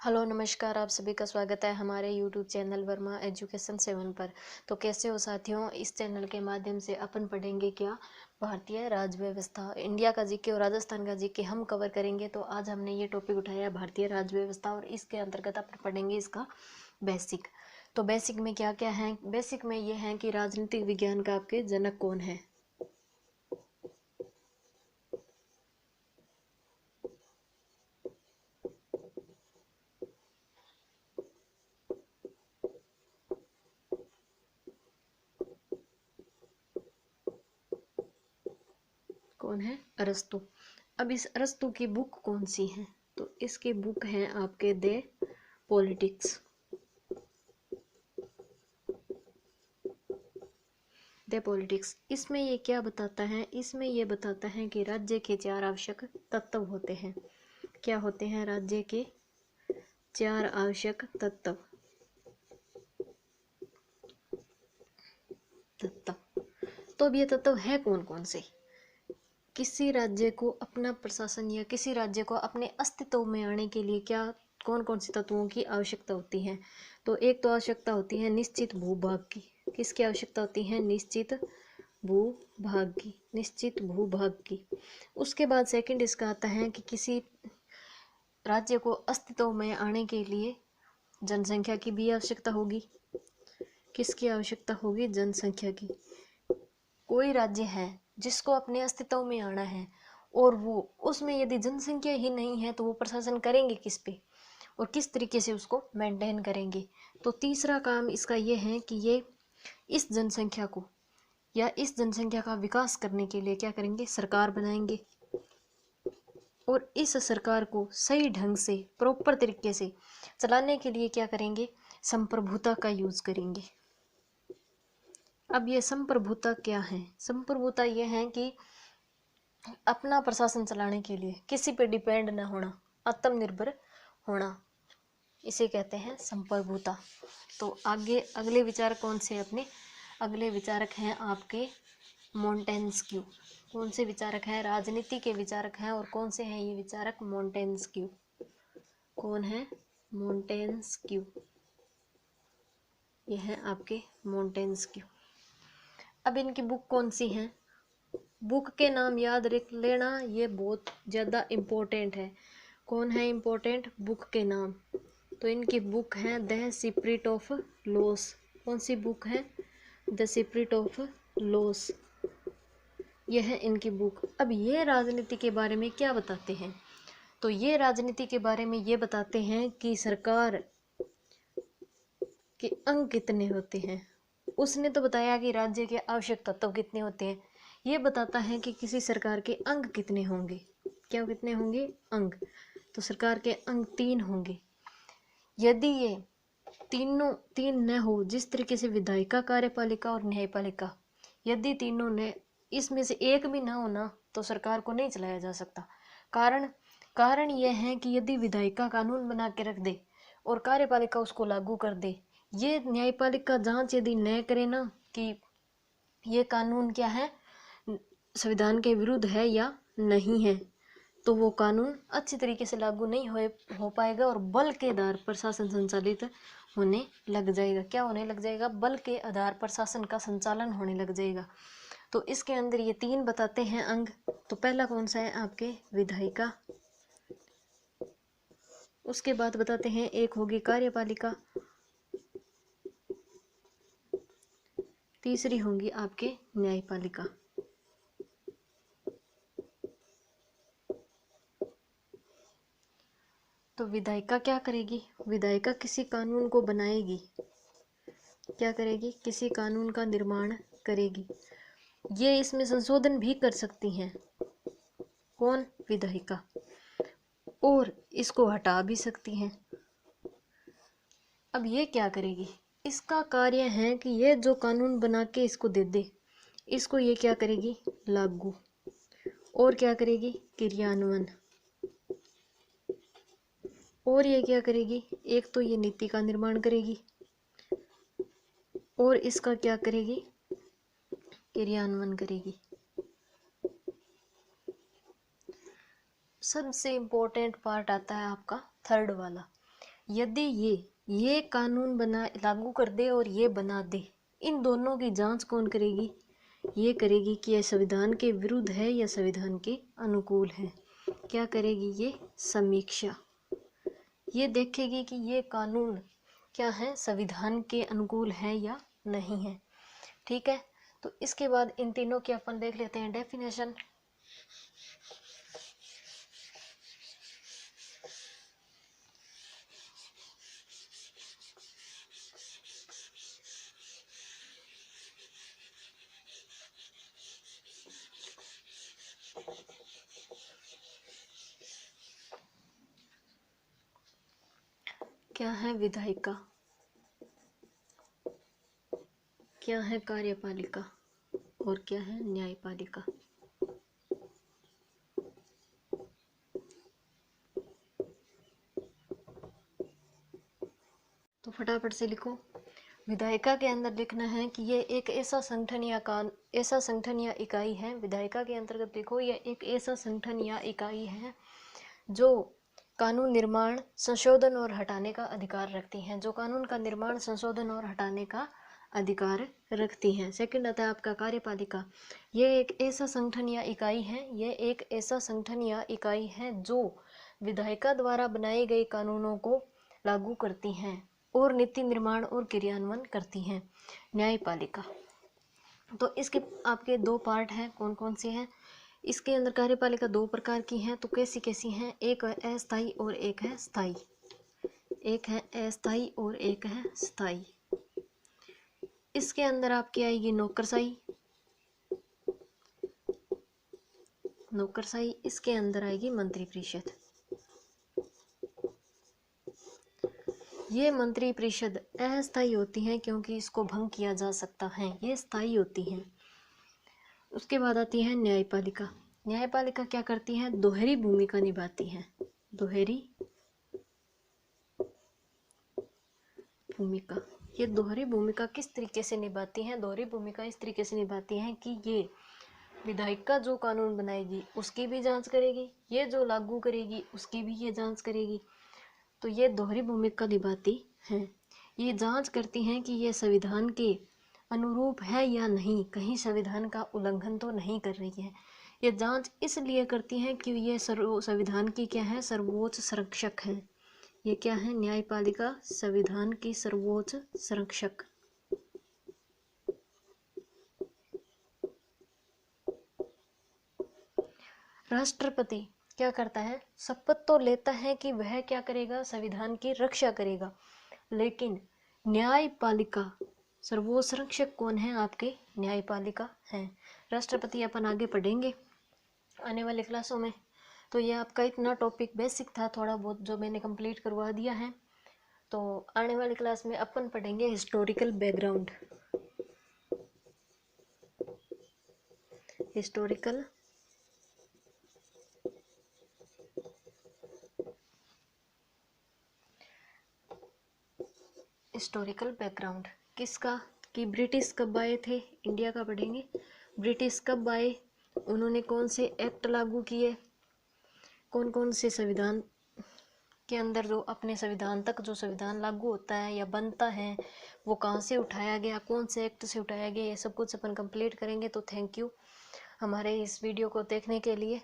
Hello नमस्कार, आप सभी का स्वागत है हमारे यूट्यूब चैनल वर्मा एजुकेशन 7 पर। तो कैसे हो साथियों, इस चैनल के माध्यम से अपन पढ़ेंगे क्या भारतीय राज्य व्यवस्था, इंडिया का जीके और राजस्थान का जीके हम कवर करेंगे। तो आज हमने ये टॉपिक उठाया भारतीय राज्य व्यवस्था और इसके अंतर्गत अपन पढ़ेंगे इसका बेसिक। तो बेसिक में क्या क्या है, बेसिक में ये है कि राजनीतिक विज्ञान का आपके जनक कौन है। कौन है? अरस्तु। अब इस अरस्तु की बुक कौन सी है? तो इसकी बुक है आपके दे पॉलिटिक्स। द पॉलिटिक्स, इसमें ये क्या बताता है? इसमें ये बताता है कि राज्य के 4 आवश्यक तत्व होते हैं। क्या होते हैं? राज्य के 4 आवश्यक तत्व। तो अब ये तत्व है कौन कौन से? किसी राज्य को अपना प्रशासन या किसी राज्य को अपने अस्तित्व में आने के लिए क्या कौन कौन से तत्वों की आवश्यकता होती है? तो एक तो आवश्यकता होती है निश्चित भूभाग की। किसकी आवश्यकता होती है? निश्चित भूभाग की। निश्चित भूभाग की। उसके बाद सेकंड इसका आता है कि किसी राज्य को अस्तित्व में आने के लिए जनसंख्या की भी आवश्यकता होगी। किसकी आवश्यकता होगी? जनसंख्या की। कोई राज्य है जिसको अपने अस्तित्व में आना है और वो उसमें यदि जनसंख्या ही नहीं है तो वो प्रशासन करेंगे किस पे और किस तरीके से उसको मेंटेन करेंगे। तो तीसरा काम इसका ये है कि ये इस जनसंख्या को या इस जनसंख्या का विकास करने के लिए क्या करेंगे? सरकार बनाएंगे और इस सरकार को सही ढंग से प्रॉपर तरीके से चलाने के लिए क्या करेंगे? संप्रभुता का यूज करेंगे। अब ये संप्रभुता क्या है? संप्रभुता ये है कि अपना प्रशासन चलाने के लिए किसी पे डिपेंड न होना, आत्मनिर्भर होना, इसे कहते हैं संप्रभुता। तो आगे अगले विचारक कौन से अपने? अगले विचारक हैं आपके मोंटेस्क्यू। कौन से विचारक हैं? राजनीति के विचारक हैं। और कौन से हैं ये विचारक? मोंटेस्क्यू। कौन है? मोंटेस्क्यू। ये है आपके मोंटेस्क्यू। अब इनकी बुक कौन सी है? बुक के नाम याद रख लेना, ये बहुत ज़्यादा इम्पोर्टेंट है। कौन है इम्पोर्टेंट? बुक के नाम। तो इनकी बुक है द सीक्रेट ऑफ लॉस। कौन सी बुक है? The secret of loss. यह है इनकी बुक। अब ये राजनीति के बारे में क्या बताते हैं? तो ये राजनीति के बारे में ये बताते हैं कि सरकार के अंग कितने होते हैं। उसने तो बताया कि राज्य के आवश्यक तत्व कितने होते हैं। ये बताता है कि किसी सरकार के अंग कितने होंगे। क्या कितने होंगे? अंग। तो सरकार के अंग 3 होंगे। यदि ये तीन न हो, जिस तरीके से विधायिका, कार्यपालिका और न्यायपालिका, यदि तीनों ने इसमें से एक भी ना होना तो सरकार को नहीं चलाया जा सकता। कारण कारण यह है कि यदि विधायिका कानून बना के रख दे और कार्यपालिका उसको लागू कर दे, ये न्यायपालिका जांच यदि न करे ना कि ये कानून क्या है, संविधान के विरुद्ध है या नहीं है, तो वो कानून अच्छी तरीके से लागू नहीं हो पाएगा और बल के आधार पर शासन संचालित होने लग जाएगा। क्या होने लग जाएगा? बल के आधार पर शासन का संचालन होने लग जाएगा। तो इसके अंदर ये 3 बताते हैं अंग। तो पहला कौन सा है? आपके विधायिका। उसके बाद बताते हैं एक होगी कार्यपालिका, तीसरी होंगी आपके न्यायपालिका। तो विधायिका क्या करेगी? विधायिका किसी कानून को बनाएगी। क्या करेगी? किसी कानून का निर्माण करेगी। ये इसमें संशोधन भी कर सकती हैं। कौन? विधायिका। और इसको हटा भी सकती हैं। अब ये क्या करेगी? इसका कार्य है कि ये जो कानून बना के इसको दे दे, इसको ये क्या करेगी? लागू। और क्या करेगी? क्रियान्वयन। और ये क्या करेगी? एक तो ये नीति का निर्माण करेगी और इसका क्या करेगी? क्रियान्वयन करेगी। सबसे इम्पोर्टेंट पार्ट आता है आपका थर्ड वाला। यदि ये कानून बना लागू कर दे और ये बना दे, इन दोनों की जांच कौन करेगी? ये करेगी कि यह संविधान के विरुद्ध है या संविधान के अनुकूल है। क्या करेगी? ये समीक्षा। ये देखेगी कि ये कानून क्या है, संविधान के अनुकूल है या नहीं है। ठीक है, तो इसके बाद इन तीनों की अपन देख लेते हैं डेफिनेशन। क्या है विधायिका, क्या है कार्यपालिका और क्या है न्यायपालिका। तो फटाफट से लिखो। विधायिका के अंदर लिखना है कि ये एक ऐसा संगठन या इकाई है। विधायिका के अंतर्गत देखो, ये एक ऐसा संगठन या इकाई है जो कानून निर्माण, संशोधन और हटाने का अधिकार रखती हैं। जो कानून का निर्माण, संशोधन और हटाने का अधिकार रखती हैं। सेकंड आता है आपका कार्यपालिका। ये एक ऐसा संगठन या इकाई है, ये एक ऐसा संगठन या इकाई है जो विधायिका द्वारा बनाए गए कानूनों को लागू करती हैं और नीति निर्माण और क्रियान्वयन करती हैं। न्यायपालिका, तो इसके आपके दो पार्ट हैं, कौन कौन से हैं? इसके अंदर कार्यपालिका दो प्रकार की हैं। तो कैसी कैसी हैं? एक है अस्थायी और एक है स्थायी। एक है अस्थायी और एक है स्थायी। इसके अंदर आपकी आएगी नौकरशाही। नौकरशाही, इसके अंदर आएगी मंत्रिपरिषद। ये मंत्रिपरिषद अस्थायी होती हैं क्योंकि इसको भंग किया जा सकता है, ये स्थायी होती हैं। उसके बाद आती है न्यायपालिका। न्यायपालिका क्या करती है? दोहरी भूमिका निभाती है। दोहरी भूमिका, ये दोहरी भूमिका किस तरीके से निभाती हैं? दोहरी भूमिका इस तरीके से निभाती हैं कि ये विधायिका जो कानून बनाएगी उसकी भी जांच करेगी, ये जो लागू करेगी उसकी भी ये जांच करेगी। तो ये दोहरी भूमिका निभाती हैं। ये जांच करती हैं कि ये संविधान के अनुरूप है या नहीं, कहीं संविधान का उल्लंघन तो नहीं कर रही है। ये जांच इसलिए करती हैं कि ये संविधान की क्या है? सर्वोच्च संरक्षक है। ये क्या है? न्यायपालिका संविधान की सर्वोच्च संरक्षक। राष्ट्रपति क्या करता है? शपथ तो लेता है कि वह क्या करेगा? संविधान की रक्षा करेगा। लेकिन न्यायपालिका सर्वोच्च संरक्षक कौन है? आपके न्यायपालिका है। राष्ट्रपति अपन आगे पढ़ेंगे आने वाले क्लासों में। तो ये आपका इतना टॉपिक बेसिक था, थोड़ा बहुत जो मैंने कंप्लीट करवा दिया है। तो आने वाली क्लास में अपन पढ़ेंगे हिस्टोरिकल बैकग्राउंड। हिस्टोरिकल बैकग्राउंड किसका? कि ब्रिटिश कब आए थे? इंडिया का पढ़ेंगे। ब्रिटिश कब आए, उन्होंने कौन से एक्ट लागू किए, कौन कौन से संविधान के अंदर जो अपने संविधान तक जो संविधान लागू होता है या बनता है वो कहाँ से उठाया गया, कौन से एक्ट से उठाया गया, ये सब कुछ अपन कंप्लीट करेंगे। तो थैंक यू हमारे इस वीडियो को देखने के लिए।